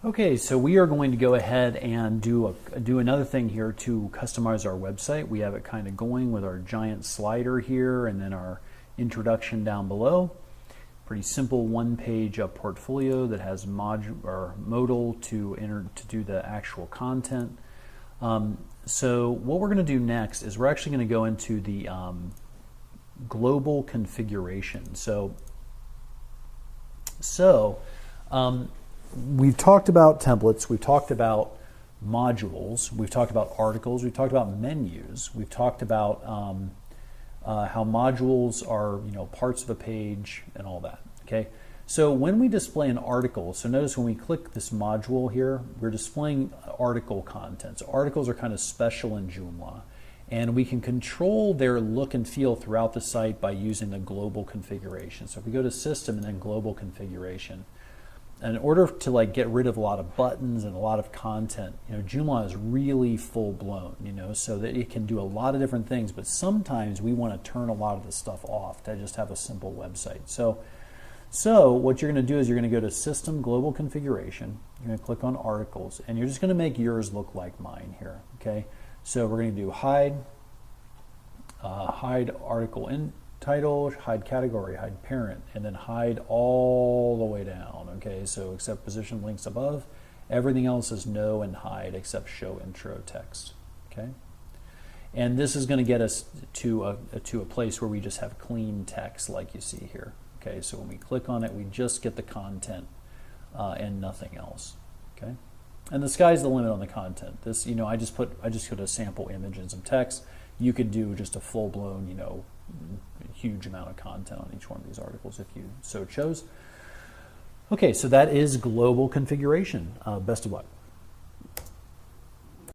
Okay, so we are going to go ahead and do another thing here to customize our website. We have it kind of going with our giant slider here and then our introduction down below. Pretty simple one-page portfolio that has modal to do the actual content. So what we're going to do next is we're actually going to go into the global configuration. We've talked about templates, we've talked about modules, we've talked about articles, we've talked about menus, we've talked about how modules are, parts of a page and all that. Okay, so when we display an article, so notice when we click this module here, we're displaying article content. So articles are kind of special in Joomla, and we can control their look and feel throughout the site by using the global configuration. So if we go to System and then Global Configuration, in order to get rid of a lot of buttons and a lot of content, Joomla is really full blown, so that it can do a lot of different things, but sometimes we want to turn a lot of the stuff off to just have a simple website. So what you're going to do is you're going to go to System Global Configuration, you're going to click on Articles, and you're just going to make yours look like mine here, okay? So we're going to do hide article in title, hide category, hide parent, and then hide all the way down. Okay, so except position links above, everything else is no and hide except show intro text. Okay, and this is going to get us to a place where we just have clean text like you see here. Okay, so when we click on it, we just get the content and nothing else. Okay, and the sky's the limit on the content. This, I just put a sample image and some text. You could do just a full blown, huge amount of content on each one of these articles if you so chose. Okay, so that is global configuration. Best of luck.